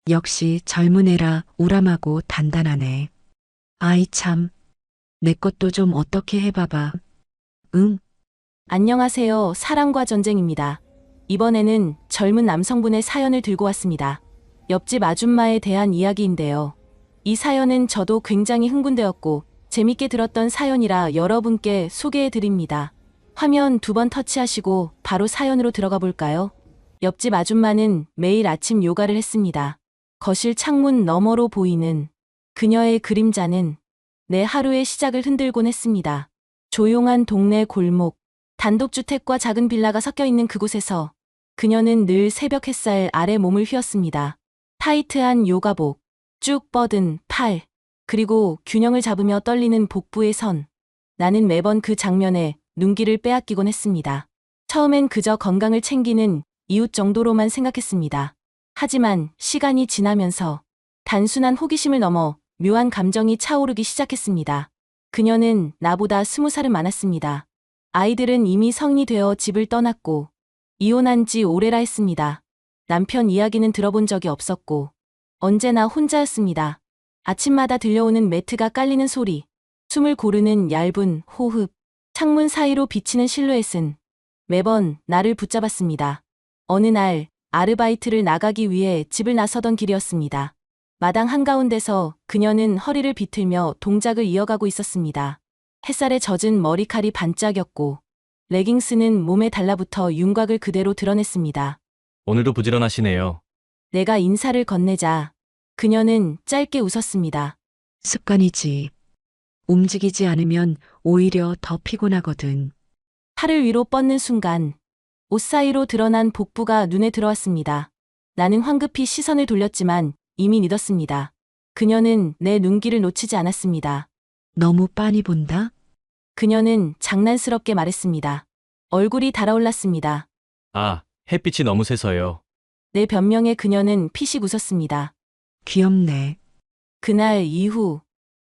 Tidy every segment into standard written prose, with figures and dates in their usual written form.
역시 젊은 애라 우람하고 단단하네. 아이 참, 내 것도 좀 어떻게 해봐봐. 응, 안녕하세요. 사랑과 전쟁입니다. 이번에는 젊은 남성분의 사연을 들고 왔습니다. 옆집 아줌마에 대한 이야기인데요. 이 사연은 저도 굉장히 흥분되었고 재밌게 들었던 사연이라 여러분께 소개해 드립니다. 화면 2번 터치하시고 바로 사연으로 들어가 볼까요? 옆집 아줌마는 매일 아침 요가를 했습니다. 거실 창문 너머로 보이는 그녀의 그림자는 내 하루의 시작을 흔들곤 했습니다. 조용한 동네 골목, 단독주택과 작은 빌라가 섞여 있는 그곳에서 그녀는 늘 새벽 햇살 아래 몸을 휘었습니다. 타이트한 요가복, 쭉 뻗은 팔, 그리고 균형을 잡으며 떨리는 복부의 선. 나는 매번 그 장면에 눈길을 빼앗기곤 했습니다. 처음엔 그저 건강을 챙기는 이웃 정도로만 생각했습니다. 하지만 시간이 지나면서 단순한 호기심을 넘어 묘한 감정이 차오르기 시작했습니다. 그녀는 나보다 20살은 많았습니다. 아이들은 이미 성인이 되어 집을 떠났고 이혼한 지 오래라 했습니다. 남편 이야기는 들어본 적이 없었고 언제나 혼자였습니다. 아침마다 들려오는 매트가 깔리는 소리, 숨을 고르는 얇은 호흡, 창문 사이로 비치는 실루엣은 매번 나를 붙잡았습니다. 어느 날 아르바이트를 나가기 위해 집을 나서던 길이었습니다. 마당 한가운데서 그녀는 허리를 비틀며 동작을 이어가고 있었습니다. 햇살에 젖은 머리칼이 반짝였고 레깅스는 몸에 달라붙어 윤곽을 그대로 드러냈습니다. 오늘도 부지런하시네요. 내가 인사를 건네자 그녀는 짧게 웃었습니다. 습관이지. 움직이지 않으면 오히려 더 피곤하거든. 팔을 위로 뻗는 순간 옷 사이로 드러난 복부가 눈에 들어왔습니다. 나는 황급히 시선을 돌렸지만 이미 늦었습니다. 그녀는 내 눈길을 놓치지 않았습니다. 너무 빤히 본다? 그녀는 장난스럽게 말했습니다. 얼굴이 달아올랐습니다. 아, 햇빛이 너무 세서요. 내 변명에 그녀는 피식 웃었습니다. 귀엽네. 그날 이후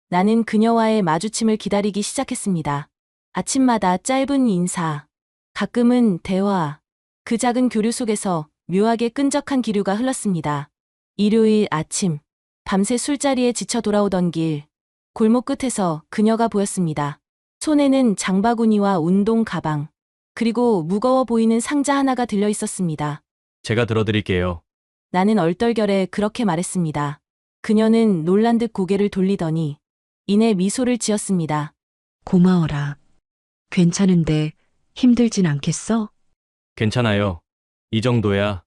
나는 그녀와의 마주침을 기다리기 시작했습니다. 아침마다 짧은 인사, 가끔은 대화, 그 작은 교류 속에서 묘하게 끈적한 기류가 흘렀습니다. 일요일 아침, 밤새 술자리에 지쳐 돌아오던 길, 골목 끝에서 그녀가 보였습니다. 손에는 장바구니와 운동 가방, 그리고 무거워 보이는 상자 하나가 들려 있었습니다. 제가 들어드릴게요. 나는 얼떨결에 그렇게 말했습니다. 그녀는 놀란 듯 고개를 돌리더니 이내 미소를 지었습니다. 고마워라. 괜찮은데 힘들진 않겠어? 괜찮아요. 이 정도야.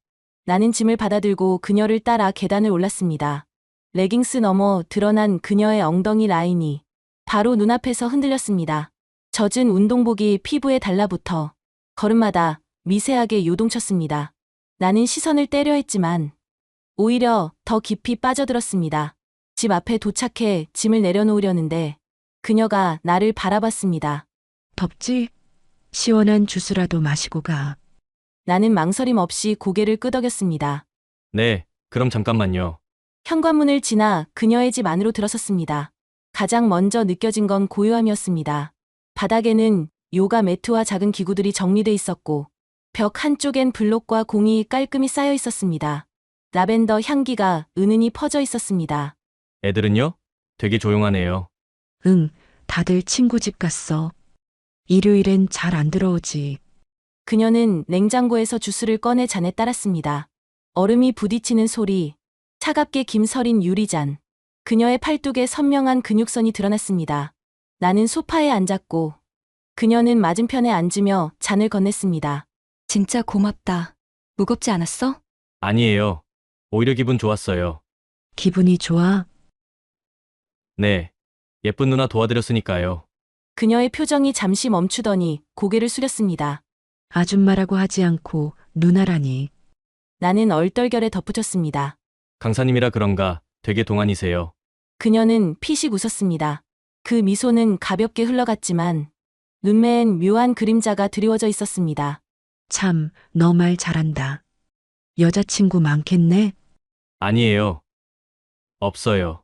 나는 짐을 받아들고 그녀를 따라 계단을 올랐습니다. 레깅스 너머 드러난 그녀의 엉덩이 라인이 바로 눈앞에서 흔들렸습니다. 젖은 운동복이 피부에 달라붙어 걸음마다 미세하게 요동쳤습니다. 나는 시선을 떼려 했지만 오히려 더 깊이 빠져들었습니다. 집 앞에 도착해 짐을 내려놓으려는데 그녀가 나를 바라봤습니다. 덥지? 시원한 주스라도 마시고 가. 나는 망설임 없이 고개를 끄덕였습니다. 네, 그럼 잠깐만요. 현관문을 지나 그녀의 집 안으로 들어섰습니다. 가장 먼저 느껴진 건 고요함이었습니다. 바닥에는 요가 매트와 작은 기구들이 정리돼 있었고 벽 한쪽엔 블록과 공이 깔끔히 쌓여 있었습니다. 라벤더 향기가 은은히 퍼져 있었습니다. 애들은요? 되게 조용하네요. 응, 다들 친구 집 갔어. 일요일엔 잘 안 들어오지. 그녀는 냉장고에서 주스를 꺼내 잔에 따랐습니다. 얼음이 부딪히는 소리, 차갑게 김서린 유리잔. 그녀의 팔뚝에 선명한 근육선이 드러났습니다. 나는 소파에 앉았고 그녀는 맞은편에 앉으며 잔을 건넸습니다. 진짜 고맙다. 무겁지 않았어? 아니에요. 오히려 기분 좋았어요. 기분이 좋아? 네. 예쁜 누나 도와드렸으니까요. 그녀의 표정이 잠시 멈추더니 고개를 숙였습니다. 아줌마라고 하지 않고 누나라니. 나는 얼떨결에 덧붙였습니다. 강사님이라 그런가 되게 동안이세요. 그녀는 피식 웃었습니다. 그 미소는 가볍게 흘러갔지만 눈매엔 묘한 그림자가 드리워져 있었습니다. 참, 너 말 잘한다. 여자친구 많겠네? 아니에요. 없어요.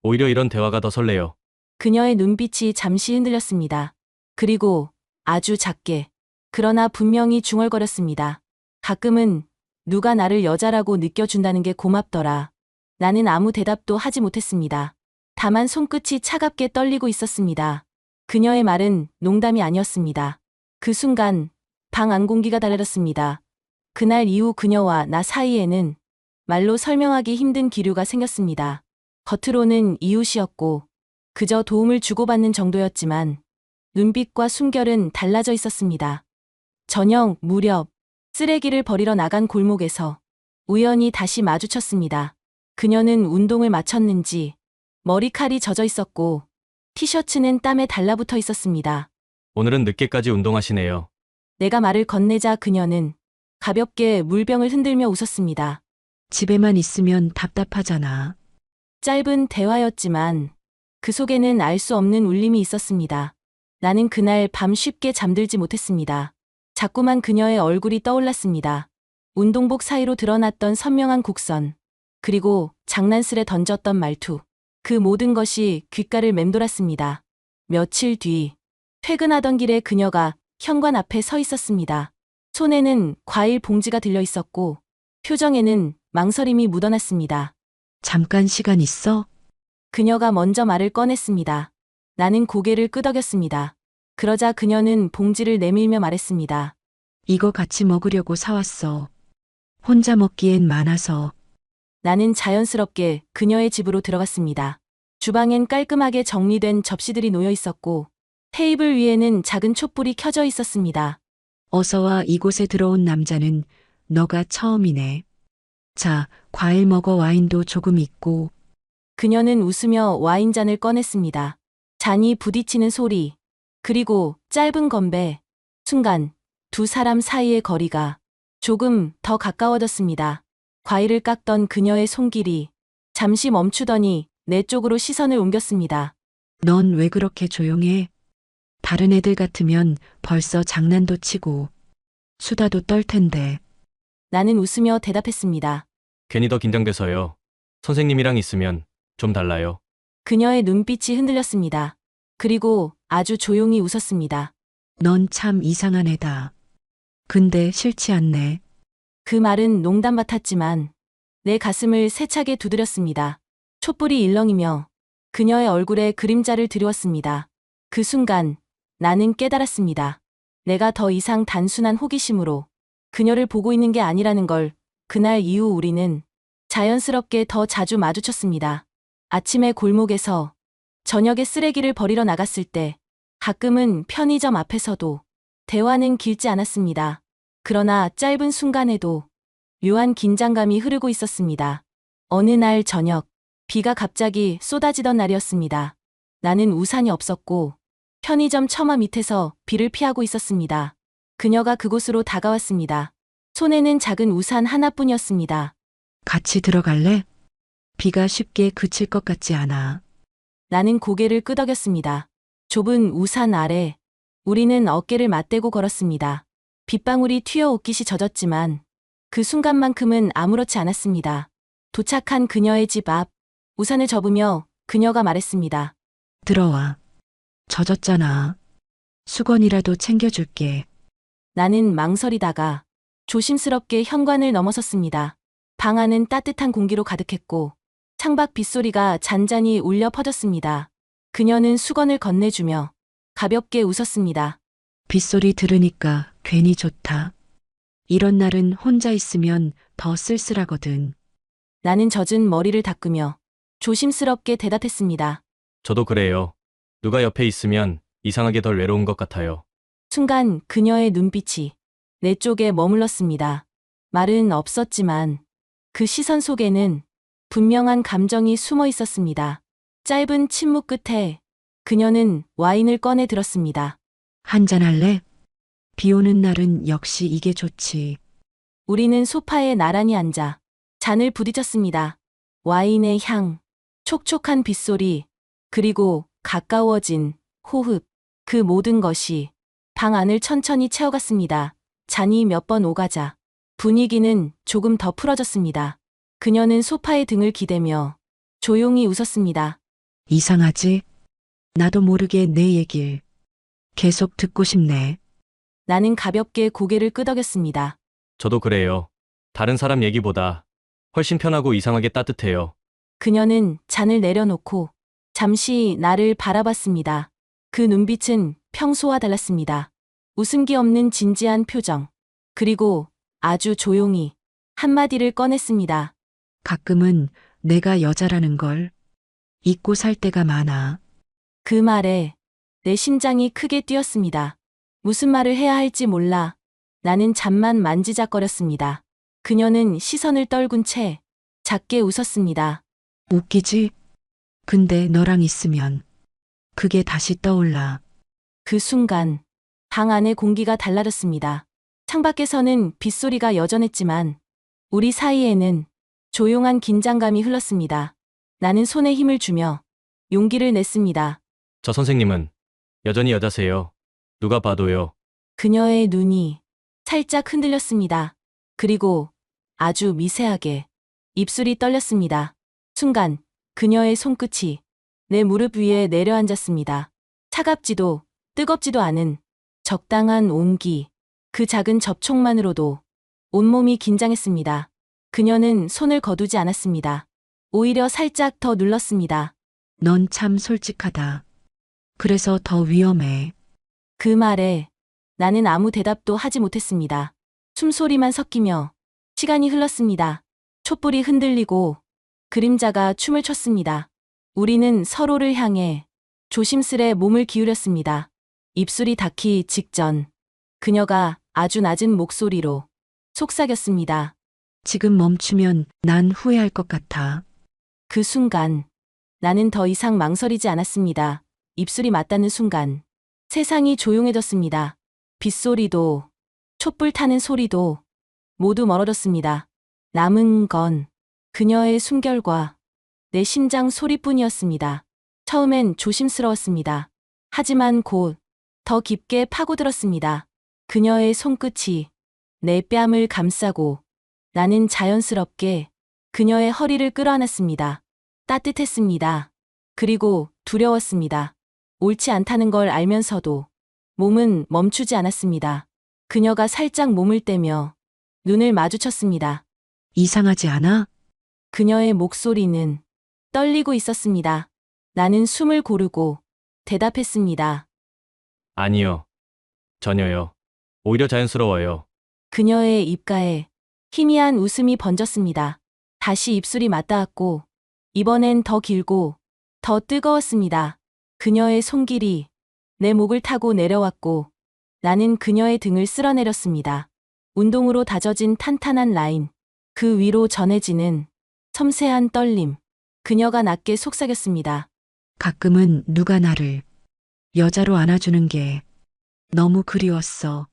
오히려 이런 대화가 더 설레요. 그녀의 눈빛이 잠시 흔들렸습니다. 그리고 아주 작게, 그러나 분명히 중얼거렸습니다. 가끔은 누가 나를 여자라고 느껴준다는 게 고맙더라. 나는 아무 대답도 하지 못했습니다. 다만 손끝이 차갑게 떨리고 있었습니다. 그녀의 말은 농담이 아니었습니다. 그 순간 방 안 공기가 달라졌습니다. 그날 이후 그녀와 나 사이에는 말로 설명하기 힘든 기류가 생겼습니다. 겉으로는 이웃이었고 그저 도움을 주고받는 정도였지만 눈빛과 숨결은 달라져 있었습니다. 저녁 무렵 쓰레기를 버리러 나간 골목에서 우연히 다시 마주쳤습니다. 그녀는 운동을 마쳤는지 머리칼이 젖어 있었고 티셔츠는 땀에 달라붙어 있었습니다. 오늘은 늦게까지 운동하시네요. 내가 말을 건네자 그녀는 가볍게 물병을 흔들며 웃었습니다. 집에만 있으면 답답하잖아. 짧은 대화였지만 그 속에는 알 수 없는 울림이 있었습니다. 나는 그날 밤 쉽게 잠들지 못했습니다. 자꾸만 그녀의 얼굴이 떠올랐습니다. 운동복 사이로 드러났던 선명한 곡선, 그리고 장난스레 던졌던 말투. 그 모든 것이 귓가를 맴돌았습니다. 며칠 뒤, 퇴근하던 길에 그녀가 현관 앞에 서 있었습니다. 손에는 과일 봉지가 들려 있었고, 표정에는 망설임이 묻어났습니다. 잠깐 시간 있어? 그녀가 먼저 말을 꺼냈습니다. 나는 고개를 끄덕였습니다. 그러자 그녀는 봉지를 내밀며 말했습니다. 이거 같이 먹으려고 사왔어. 혼자 먹기엔 많아서. 나는 자연스럽게 그녀의 집으로 들어갔습니다. 주방엔 깔끔하게 정리된 접시들이 놓여 있었고, 테이블 위에는 작은 촛불이 켜져 있었습니다. 어서와 이곳에 들어온 남자는 너가 처음이네. 자, 과일 먹어 와인도 조금 있고. 그녀는 웃으며 와인잔을 꺼냈습니다. 잔이 부딪히는 소리, 그리고 짧은 건배. 순간 두 사람 사이의 거리가 조금 더 가까워졌습니다. 과일을 깎던 그녀의 손길이 잠시 멈추더니 내 쪽으로 시선을 옮겼습니다. 넌 왜 그렇게 조용해? 다른 애들 같으면 벌써 장난도 치고 수다도 떨 텐데. 나는 웃으며 대답했습니다. 괜히 더 긴장돼서요. 선생님이랑 있으면 좀 달라요. 그녀의 눈빛이 흔들렸습니다. 그리고 아주 조용히 웃었습니다. 넌 참 이상한 애다. 근데 싫지 않네. 그 말은 농담 같았지만 내 가슴을 세차게 두드렸습니다. 촛불이 일렁이며 그녀의 얼굴에 그림자를 드리웠습니다. 그 순간 나는 깨달았습니다. 내가 더 이상 단순한 호기심으로 그녀를 보고 있는 게 아니라는 걸. 그날 이후 우리는 자연스럽게 더 자주 마주쳤습니다. 아침에 골목에서, 저녁에 쓰레기를 버리러 나갔을 때, 가끔은 편의점 앞에서도. 대화는 길지 않았습니다. 그러나 짧은 순간에도 묘한 긴장감이 흐르고 있었습니다. 어느 날 저녁, 비가 갑자기 쏟아지던 날이었습니다. 나는 우산이 없었고 편의점 처마 밑에서 비를 피하고 있었습니다. 그녀가 그곳으로 다가왔습니다. 손에는 작은 우산 하나뿐이었습니다. 같이 들어갈래? 비가 쉽게 그칠 것 같지 않아. 나는 고개를 끄덕였습니다. 좁은 우산 아래 우리는 어깨를 맞대고 걸었습니다. 빗방울이 튀어 옷깃이 젖었지만 그 순간만큼은 아무렇지 않았습니다. 도착한 그녀의 집 앞, 우산을 접으며 그녀가 말했습니다. 들어와. 젖었잖아. 수건이라도 챙겨줄게. 나는 망설이다가 조심스럽게 현관을 넘어섰습니다. 방 안은 따뜻한 공기로 가득했고 창밖 빗소리가 잔잔히 울려 퍼졌습니다. 그녀는 수건을 건네주며 가볍게 웃었습니다. 빗소리 들으니까 괜히 좋다. 이런 날은 혼자 있으면 더 쓸쓸하거든. 나는 젖은 머리를 닦으며 조심스럽게 대답했습니다. 저도 그래요. 누가 옆에 있으면 이상하게 덜 외로운 것 같아요. 순간 그녀의 눈빛이 내 쪽에 머물렀습니다. 말은 없었지만 그 시선 속에는 분명한 감정이 숨어 있었습니다. 짧은 침묵 끝에 그녀는 와인을 꺼내 들었습니다. 한잔 할래? 비 오는 날은 역시 이게 좋지. 우리는 소파에 나란히 앉아 잔을 부딪혔습니다. 와인의 향, 촉촉한 빗소리, 그리고 가까워진 호흡, 그 모든 것이 방 안을 천천히 채워갔습니다. 잔이 몇 번 오가자 분위기는 조금 더 풀어졌습니다. 그녀는 소파에 등을 기대며 조용히 웃었습니다. 이상하지? 나도 모르게 내 얘길 계속 듣고 싶네. 나는 가볍게 고개를 끄덕였습니다. 저도 그래요. 다른 사람 얘기보다 훨씬 편하고 이상하게 따뜻해요. 그녀는 잔을 내려놓고 잠시 나를 바라봤습니다. 그 눈빛은 평소와 달랐습니다. 웃음기 없는 진지한 표정. 그리고 아주 조용히 한마디를 꺼냈습니다. 가끔은 내가 여자라는 걸 잊고 살 때가 많아. 그 말에 내 심장이 크게 뛰었습니다. 무슨 말을 해야 할지 몰라 나는 잠만 만지작거렸습니다. 그녀는 시선을 떨군 채 작게 웃었습니다. 웃기지? 근데 너랑 있으면 그게 다시 떠올라. 그 순간 방 안의 공기가 달라졌습니다. 창밖에서는 빗소리가 여전했지만 우리 사이에는 조용한 긴장감이 흘렀습니다. 나는 손에 힘을 주며 용기를 냈습니다. 저 선생님은 여전히 여자세요. 누가 봐도요. 그녀의 눈이 살짝 흔들렸습니다. 그리고 아주 미세하게 입술이 떨렸습니다. 순간 그녀의 손끝이 내 무릎 위에 내려앉았습니다. 차갑지도 뜨겁지도 않은 적당한 온기. 그 작은 접촉만으로도 온몸이 긴장했습니다. 그녀는 손을 거두지 않았습니다. 오히려 살짝 더 눌렀습니다. 넌 참 솔직하다. 그래서 더 위험해. 그 말에 나는 아무 대답도 하지 못했습니다. 숨소리만 섞이며 시간이 흘렀습니다. 촛불이 흔들리고 그림자가 춤을 췄습니다. 우리는 서로를 향해 조심스레 몸을 기울였습니다. 입술이 닿기 직전 그녀가 아주 낮은 목소리로 속삭였습니다. 지금 멈추면 난 후회할 것 같아. 그 순간 나는 더 이상 망설이지 않았습니다. 입술이 맞닿는 순간 세상이 조용해졌습니다. 빗소리도 촛불 타는 소리도 모두 멀어졌습니다. 남은 건 그녀의 숨결과 내 심장 소리뿐이었습니다. 처음엔 조심스러웠습니다. 하지만 곧 더 깊게 파고들었습니다. 그녀의 손끝이 내 뺨을 감싸고 나는 자연스럽게 그녀의 허리를 끌어안았습니다. 따뜻했습니다. 그리고 두려웠습니다. 옳지 않다는 걸 알면서도 몸은 멈추지 않았습니다. 그녀가 살짝 몸을 떼며 눈을 마주쳤습니다. 이상하지 않아? 그녀의 목소리는 떨리고 있었습니다. 나는 숨을 고르고 대답했습니다. 아니요. 전혀요. 오히려 자연스러워요. 그녀의 입가에 희미한 웃음이 번졌습니다. 다시 입술이 맞닿았고 이번엔 더 길고 더 뜨거웠습니다. 그녀의 손길이 내 목을 타고 내려왔고 나는 그녀의 등을 쓸어내렸습니다. 운동으로 다져진 탄탄한 라인, 그 위로 전해지는 섬세한 떨림. 그녀가 낮게 속삭였습니다. 가끔은 누가 나를 여자로 안아주는 게 너무 그리웠어.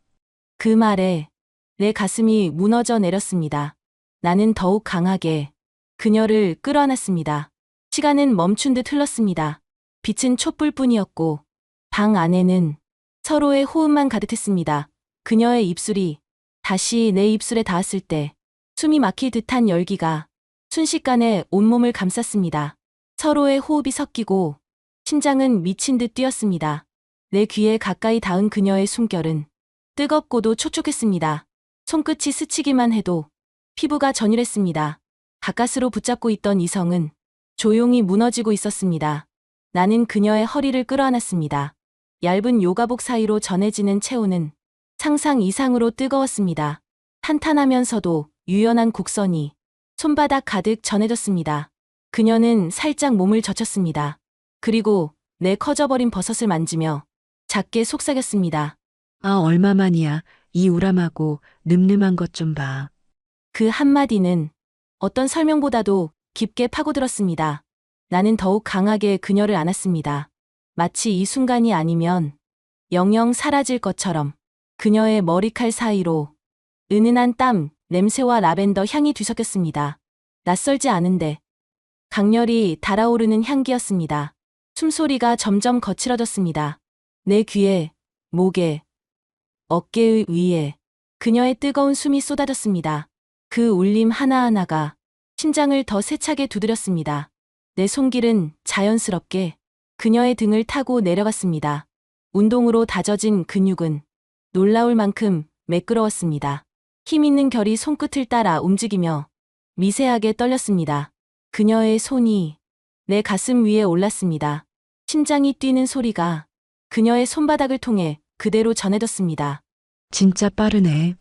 그 말에 내 가슴이 무너져 내렸습니다. 나는 더욱 강하게 그녀를 끌어안았습니다. 시간은 멈춘 듯 흘렀습니다. 빛은 촛불뿐이었고 방 안에는 서로의 호흡만 가득했습니다. 그녀의 입술이 다시 내 입술에 닿았을 때 숨이 막힐 듯한 열기가 순식간에 온몸을 감쌌습니다. 서로의 호흡이 섞이고 심장은 미친 듯 뛰었습니다. 내 귀에 가까이 닿은 그녀의 숨결은 뜨겁고도 촉촉했습니다. 손끝이 스치기만 해도 피부가 전율했습니다. 가까스로 붙잡고 있던 이성은 조용히 무너지고 있었습니다. 나는 그녀의 허리를 끌어안았습니다. 얇은 요가복 사이로 전해지는 체온은 상상 이상으로 뜨거웠습니다. 탄탄하면서도 유연한 곡선이 손바닥 가득 전해졌습니다. 그녀는 살짝 몸을 젖혔습니다. 그리고 내 커져버린 버섯을 만지며 작게 속삭였습니다. 아, 얼마만이야. 이 우람하고 늠름한 것 좀 봐. 그 한마디는 어떤 설명보다도 깊게 파고들었습니다. 나는 더욱 강하게 그녀를 안았습니다. 마치 이 순간이 아니면 영영 사라질 것처럼 그녀의 머리칼 사이로 은은한 땀, 냄새와 라벤더 향이 뒤섞였습니다. 낯설지 않은데 강렬히 달아오르는 향기였습니다. 숨소리가 점점 거칠어졌습니다. 내 귀에, 목에, 어깨의 위에 그녀의 뜨거운 숨이 쏟아졌습니다. 그 울림 하나하나가 심장을 더 세차게 두드렸습니다. 내 손길은 자연스럽게 그녀의 등을 타고 내려갔습니다. 운동으로 다져진 근육은 놀라울 만큼 매끄러웠습니다. 힘있는 결이 손끝을 따라 움직이며 미세하게 떨렸습니다. 그녀의 손이 내 가슴 위에 올랐습니다. 심장이 뛰는 소리가 그녀의 손바닥을 통해 그대로 전해졌습니다. 진짜 빠르네.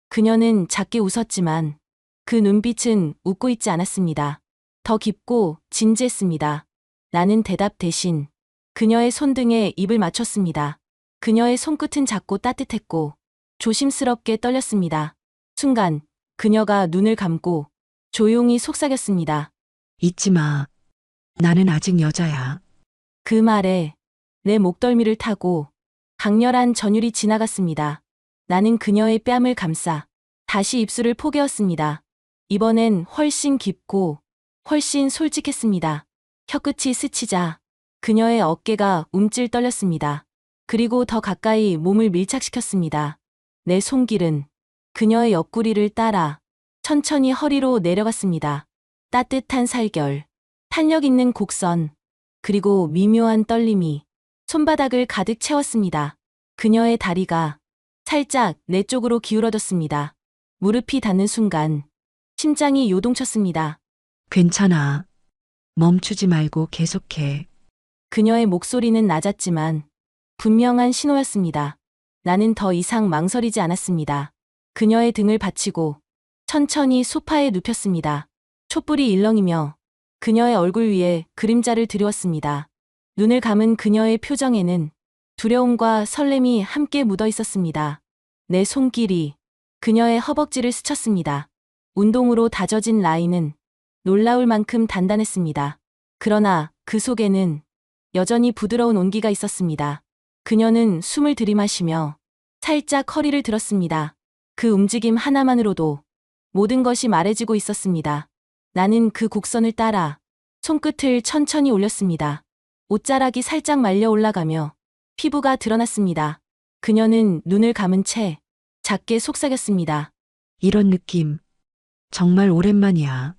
그녀는 작게 웃었지만 그 눈빛은 웃고 있지 않았습니다. 더 깊고 진지했습니다. 나는 대답 대신 그녀의 손등에 입을 맞췄습니다. 그녀의 손끝은 작고 따뜻했고 조심스럽게 떨렸습니다. 순간 그녀가 눈을 감고 조용히 속삭였습니다. 잊지 마. 나는 아직 여자야. 그 말에 내 목덜미를 타고 강렬한 전율이 지나갔습니다. 나는 그녀의 뺨을 감싸 다시 입술을 포개었습니다. 이번엔 훨씬 깊고 훨씬 솔직했습니다. 혀끝이 스치자 그녀의 어깨가 움찔 떨렸습니다. 그리고 더 가까이 몸을 밀착시켰습니다. 내 손길은 그녀의 옆구리를 따라 천천히 허리로 내려갔습니다. 따뜻한 살결, 탄력 있는 곡선, 그리고 미묘한 떨림이 손바닥을 가득 채웠습니다. 그녀의 다리가 살짝 내 쪽으로 기울어졌습니다. 무릎이 닿는 순간 심장이 요동쳤습니다. 괜찮아. 멈추지 말고 계속해. 그녀의 목소리는 낮았지만 분명한 신호였습니다. 나는 더 이상 망설이지 않았습니다. 그녀의 등을 받치고 천천히 소파에 눕혔습니다. 촛불이 일렁이며 그녀의 얼굴 위에 그림자를 드리웠습니다. 눈을 감은 그녀의 표정에는 두려움과 설렘이 함께 묻어 있었습니다. 내 손길이 그녀의 허벅지를 스쳤습니다. 운동으로 다져진 라인은 놀라울 만큼 단단했습니다. 그러나 그 속에는 여전히 부드러운 온기가 있었습니다. 그녀는 숨을 들이마시며 살짝 허리를 들었습니다. 그 움직임 하나만으로도 모든 것이 말해지고 있었습니다. 나는 그 곡선을 따라 손끝을 천천히 올렸습니다. 옷자락이 살짝 말려 올라가며 피부가 드러났습니다. 그녀는 눈을 감은 채 작게 속삭였습니다. 이런 느낌. 정말 오랜만이야.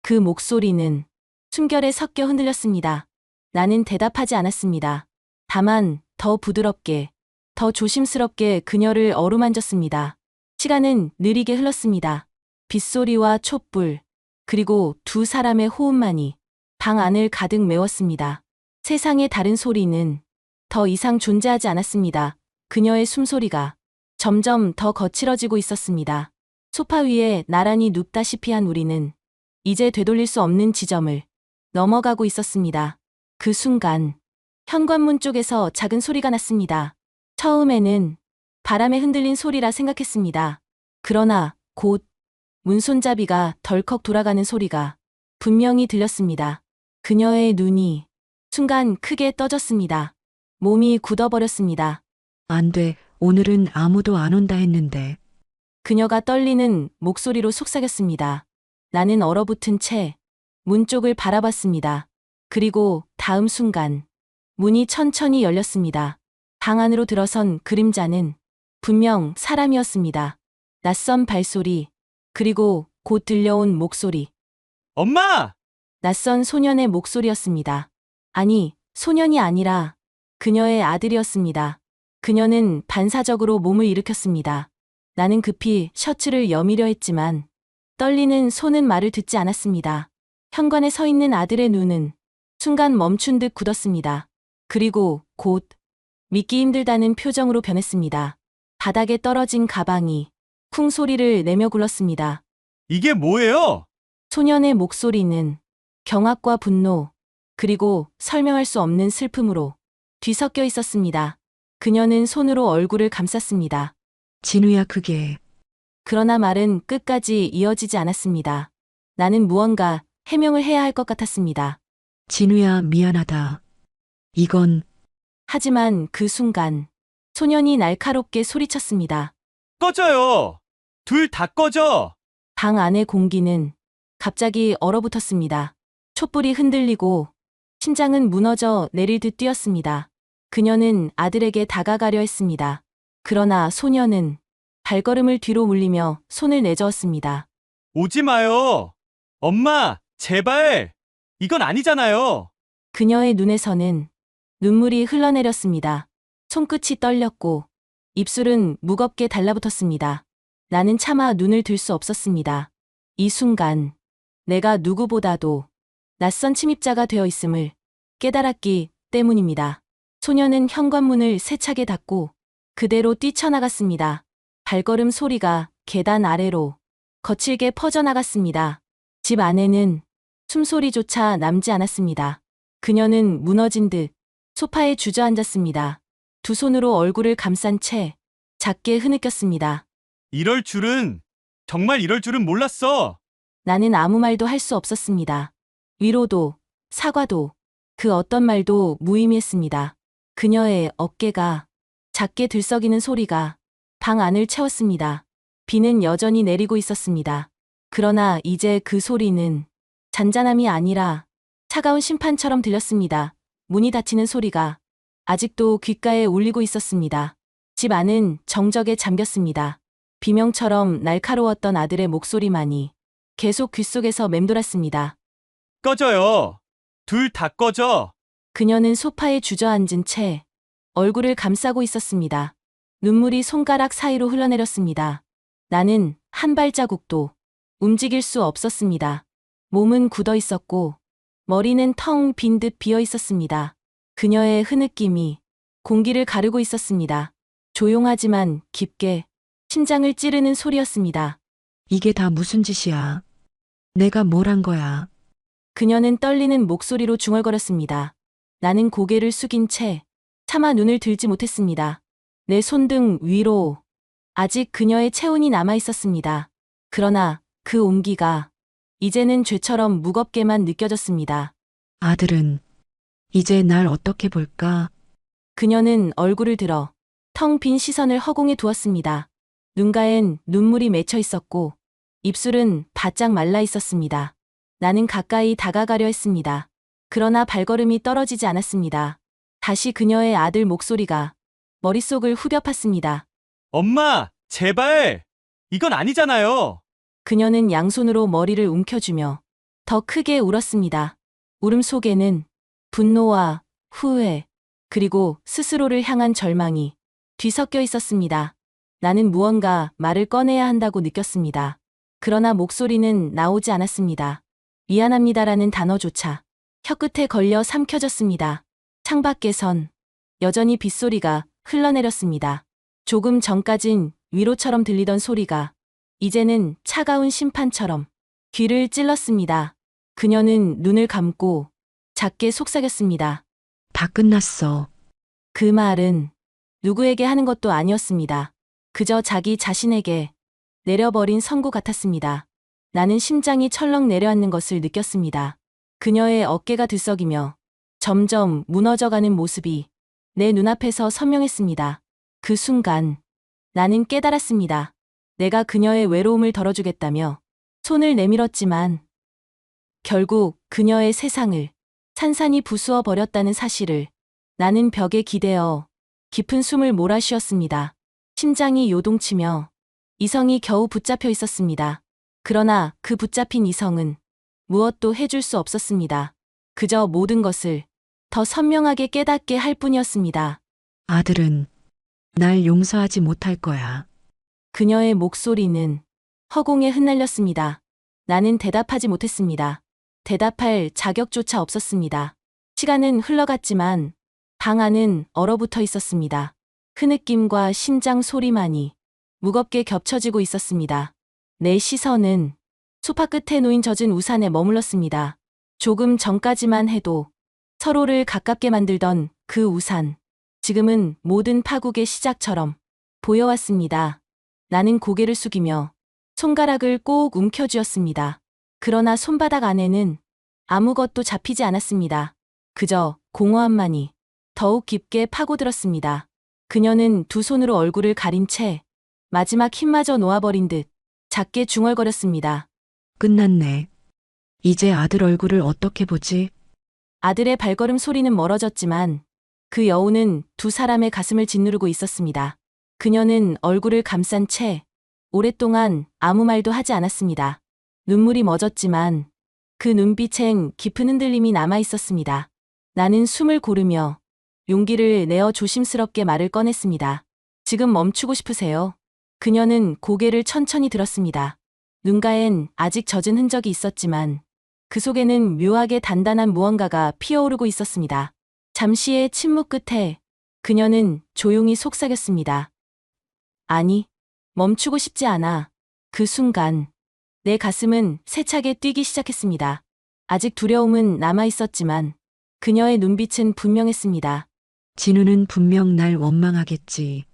그 목소리는 숨결에 섞여 흔들렸습니다. 나는 대답하지 않았습니다. 다만 더 부드럽게, 더 조심스럽게 그녀를 어루만졌습니다. 시간은 느리게 흘렀습니다. 빗소리와 촛불, 그리고 두 사람의 호흡만이 방 안을 가득 메웠습니다. 세상의 다른 소리는 더 이상 존재하지 않았습니다. 그녀의 숨소리가 점점 더 거칠어지고 있었습니다. 소파 위에 나란히 눕다시피 한 우리는 이제 되돌릴 수 없는 지점을 넘어가고 있었습니다. 그 순간 현관문 쪽에서 작은 소리가 났습니다. 처음에는 바람에 흔들린 소리라 생각했습니다. 그러나 곧 문손잡이가 덜컥 돌아가는 소리가 분명히 들렸습니다. 그녀의 눈이 순간 크게 떠졌습니다. 몸이 굳어버렸습니다. 안 돼. 오늘은 아무도 안 온다 했는데. 그녀가 떨리는 목소리로 속삭였습니다. 나는 얼어붙은 채 문 쪽을 바라봤습니다. 그리고 다음 순간 문이 천천히 열렸습니다. 방 안으로 들어선 그림자는 분명 사람이었습니다. 낯선 발소리, 그리고 곧 들려온 목소리. 엄마! 낯선 소년의 목소리였습니다. 아니, 소년이 아니라 그녀의 아들이었습니다. 그녀는 반사적으로 몸을 일으켰습니다. 나는 급히 셔츠를 여미려 했지만 떨리는 손은 말을 듣지 않았습니다. 현관에 서 있는 아들의 눈은 순간 멈춘 듯 굳었습니다. 그리고 곧 믿기 힘들다는 표정으로 변했습니다. 바닥에 떨어진 가방이 쿵 소리를 내며 굴렀습니다. 이게 뭐예요? 소년의 목소리는 경악과 분노, 그리고 설명할 수 없는 슬픔으로 뒤섞여 있었습니다. 그녀는 손으로 얼굴을 감쌌습니다. 진우야, 그게. 그러나 말은 끝까지 이어지지 않았습니다. 나는 무언가 해명을 해야 할 것 같았습니다. 진우야, 미안하다. 이건 하지만 그 순간 소년이 날카롭게 소리쳤습니다. 꺼져요! 둘 다 꺼져! 방 안의 공기는 갑자기 얼어붙었습니다. 촛불이 흔들리고 심장은 무너져 내릴 듯 뛰었습니다. 그녀는 아들에게 다가가려 했습니다. 그러나 소년은 발걸음을 뒤로 물리며 손을 내저었습니다. 오지 마요! 엄마, 제발! 이건 아니잖아요! 그녀의 눈에서는 눈물이 흘러내렸습니다. 손끝이 떨렸고 입술은 무겁게 달라붙었습니다. 나는 차마 눈을 들 수 없었습니다. 이 순간 내가 누구보다도 낯선 침입자가 되어 있음을 깨달았기 때문입니다. 소녀는 현관문을 세차게 닫고 그대로 뛰쳐나갔습니다. 발걸음 소리가 계단 아래로 거칠게 퍼져나갔습니다. 집 안에는 숨소리조차 남지 않았습니다. 그녀는 무너진 듯 소파에 주저앉았습니다. 두 손으로 얼굴을 감싼 채 작게 흐느꼈습니다. 정말 이럴 줄은 몰랐어. 나는 아무 말도 할 수 없었습니다. 위로도, 사과도, 그 어떤 말도 무의미했습니다. 그녀의 어깨가 작게 들썩이는 소리가 방 안을 채웠습니다. 비는 여전히 내리고 있었습니다. 그러나 이제 그 소리는 잔잔함이 아니라 차가운 심판처럼 들렸습니다. 문이 닫히는 소리가 아직도 귓가에 울리고 있었습니다. 집 안은 정적에 잠겼습니다. 비명처럼 날카로웠던 아들의 목소리만이 계속 귓속에서 맴돌았습니다. 꺼져요. 둘 다 꺼져. 그녀는 소파에 주저앉은 채 얼굴을 감싸고 있었습니다. 눈물이 손가락 사이로 흘러내렸습니다. 나는 한 발자국도 움직일 수 없었습니다. 몸은 굳어 있었고 머리는 텅 빈 듯 비어 있었습니다. 그녀의 흐느낌이 공기를 가르고 있었습니다. 조용하지만 깊게 심장을 찌르는 소리였습니다. 이게 다 무슨 짓이야? 내가 뭘 한 거야? 그녀는 떨리는 목소리로 중얼거렸습니다. 나는 고개를 숙인 채 차마 눈을 들지 못했습니다. 내 손등 위로 아직 그녀의 체온이 남아 있었습니다. 그러나 그 온기가 이제는 죄처럼 무겁게만 느껴졌습니다. 아들은 이제 날 어떻게 볼까? 그녀는 얼굴을 들어 텅 빈 시선을 허공에 두었습니다. 눈가엔 눈물이 맺혀 있었고 입술은 바짝 말라 있었습니다. 나는 가까이 다가가려 했습니다. 그러나 발걸음이 떨어지지 않았습니다. 다시 그녀의 아들 목소리가 머릿속을 후벼 팠습니다. 엄마, 제발. 이건 아니잖아요. 그녀는 양손으로 머리를 움켜쥐며 더 크게 울었습니다. 울음 속에는 분노와 후회, 그리고 스스로를 향한 절망이 뒤섞여 있었습니다. 나는 무언가 말을 꺼내야 한다고 느꼈습니다. 그러나 목소리는 나오지 않았습니다. 미안합니다라는 단어조차 혀끝에 걸려 삼켜졌습니다. 창밖에선 여전히 빗소리가 흘러내렸습니다. 조금 전까진 위로처럼 들리던 소리가 이제는 차가운 심판처럼 귀를 찔렀습니다. 그녀는 눈을 감고 작게 속삭였습니다. 다 끝났어. 그 말은 누구에게 하는 것도 아니었습니다. 그저 자기 자신에게 내려버린 선고 같았습니다. 나는 심장이 철렁 내려앉는 것을 느꼈습니다. 그녀의 어깨가 들썩이며 점점 무너져가는 모습이 내 눈앞에서 선명했습니다. 그 순간 나는 깨달았습니다. 내가 그녀의 외로움을 덜어주겠다며 손을 내밀었지만 결국 그녀의 세상을 산산이 부수어 버렸다는 사실을 나는 벽에 기대어 깊은 숨을 몰아쉬었습니다. 심장이 요동치며 이성이 겨우 붙잡혀 있었습니다. 그러나 그 붙잡힌 이성은 무엇도 해줄 수 없었습니다. 그저 모든 것을 더 선명하게 깨닫게 할 뿐이었습니다. 아들은 날 용서하지 못할 거야. 그녀의 목소리는 허공에 흩날렸습니다. 나는 대답하지 못했습니다. 대답할 자격조차 없었습니다. 시간은 흘러갔지만 방 안은 얼어붙어 있었습니다. 흐느낌과 심장 소리만이 무겁게 겹쳐지고 있었습니다. 내 시선은 소파 끝에 놓인 젖은 우산에 머물렀습니다. 조금 전까지만 해도 서로를 가깝게 만들던 그 우산. 지금은 모든 파국의 시작처럼 보여왔습니다. 나는 고개를 숙이며 손가락을 꼭 움켜쥐었습니다. 그러나 손바닥 안에는 아무것도 잡히지 않았습니다. 그저 공허함만이 더욱 깊게 파고들었습니다. 그녀는 두 손으로 얼굴을 가린 채 마지막 힘마저 놓아버린 듯 작게 중얼거렸습니다. 끝났네. 이제 아들 얼굴을 어떻게 보지? 아들의 발걸음 소리는 멀어졌지만 그 여우는 두 사람의 가슴을 짓누르고 있었습니다. 그녀는 얼굴을 감싼 채 오랫동안 아무 말도 하지 않았습니다. 눈물이 멎었지만 그 눈빛엔 깊은 흔들림이 남아 있었습니다. 나는 숨을 고르며 용기를 내어 조심스럽게 말을 꺼냈습니다. 지금 멈추고 싶으세요? 그녀는 고개를 천천히 들었습니다. 눈가엔 아직 젖은 흔적이 있었지만 그 속에는 묘하게 단단한 무언가가 피어오르고 있었습니다. 잠시의 침묵 끝에 그녀는 조용히 속삭였습니다. 아니, 멈추고 싶지 않아. 그 순간 내 가슴은 세차게 뛰기 시작했습니다. 아직 두려움은 남아있었지만 그녀의 눈빛은 분명했습니다. 진우는 분명 날 원망하겠지.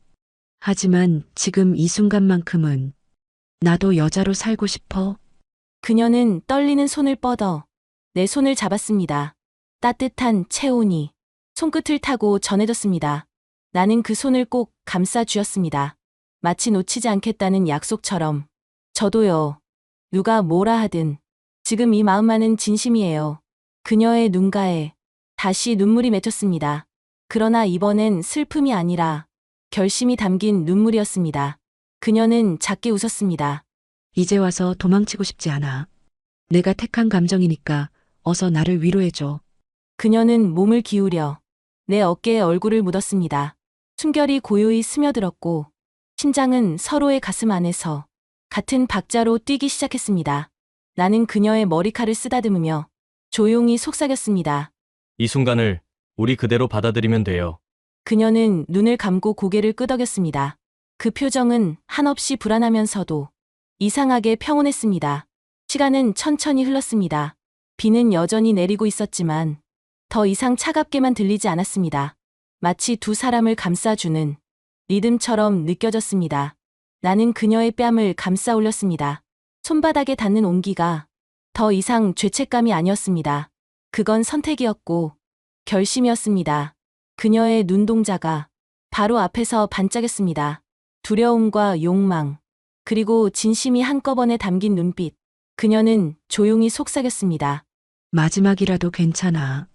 하지만 지금 이 순간만큼은 나도 여자로 살고 싶어. 그녀는 떨리는 손을 뻗어 내 손을 잡았습니다. 따뜻한 체온이 손끝을 타고 전해졌습니다. 나는 그 손을 꼭 감싸 쥐었습니다. 마치 놓치지 않겠다는 약속처럼. 저도요. 누가 뭐라 하든 지금 이 마음만은 진심이에요. 그녀의 눈가에 다시 눈물이 맺혔습니다. 그러나 이번엔 슬픔이 아니라 결심이 담긴 눈물이었습니다. 그녀는 작게 웃었습니다. 이제 와서 도망치고 싶지 않아. 내가 택한 감정이니까 어서 나를 위로해줘. 그녀는 몸을 기울여 내 어깨에 얼굴을 묻었습니다. 숨결이 고요히 스며들었고 심장은 서로의 가슴 안에서 같은 박자로 뛰기 시작했습니다. 나는 그녀의 머리칼을 쓰다듬으며 조용히 속삭였습니다. 이 순간을 우리 그대로 받아들이면 돼요. 그녀는 눈을 감고 고개를 끄덕였습니다. 그 표정은 한없이 불안하면서도 이상하게 평온했습니다. 시간은 천천히 흘렀습니다. 비는 여전히 내리고 있었지만 더 이상 차갑게만 들리지 않았습니다. 마치 두 사람을 감싸주는 리듬처럼 느껴졌습니다. 나는 그녀의 뺨을 감싸 올렸습니다. 손바닥에 닿는 온기가 더 이상 죄책감이 아니었습니다. 그건 선택이었고 결심이었습니다. 그녀의 눈동자가 바로 앞에서 반짝였습니다. 두려움과 욕망, 그리고 진심이 한꺼번에 담긴 눈빛. 그녀는 조용히 속삭였습니다. 마지막이라도 괜찮아.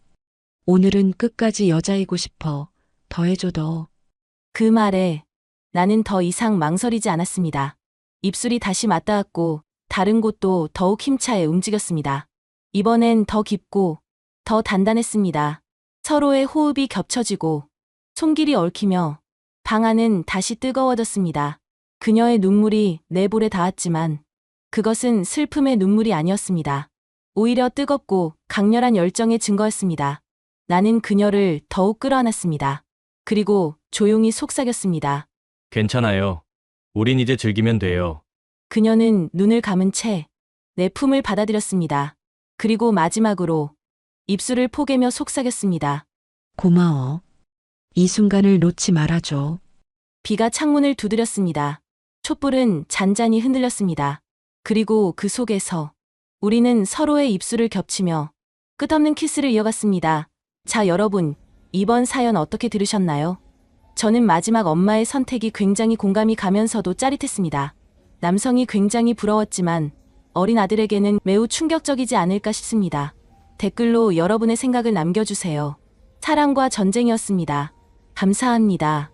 오늘은 끝까지 여자이고 싶어. 더 해줘 더. 그 말에 나는 더 이상 망설이지 않았습니다. 입술이 다시 맞닿았고 다른 곳도 더욱 힘차게 움직였습니다. 이번엔 더 깊고 더 단단했습니다. 서로의 호흡이 겹쳐지고 손길이 얽히며 방 안은 다시 뜨거워졌습니다. 그녀의 눈물이 내 볼에 닿았지만 그것은 슬픔의 눈물이 아니었습니다. 오히려 뜨겁고 강렬한 열정의 증거였습니다. 나는 그녀를 더욱 끌어안았습니다. 그리고 조용히 속삭였습니다. 괜찮아요. 우린 이제 즐기면 돼요. 그녀는 눈을 감은 채 내 품을 받아들였습니다. 그리고 마지막으로 입술을 포개며 속삭였습니다. 고마워. 이 순간을 놓지 말아줘. 비가 창문을 두드렸습니다. 촛불은 잔잔히 흔들렸습니다. 그리고 그 속에서 우리는 서로의 입술을 겹치며 끝없는 키스를 이어갔습니다. 자, 여러분, 이번 사연 어떻게 들으셨나요? 저는 마지막 엄마의 선택이 굉장히 공감이 가면서도 짜릿했습니다. 남성이 굉장히 부러웠지만 어린 아들에게는 매우 충격적이지 않을까 싶습니다. 댓글로 여러분의 생각을 남겨주세요. 사랑과 전쟁이었습니다. 감사합니다.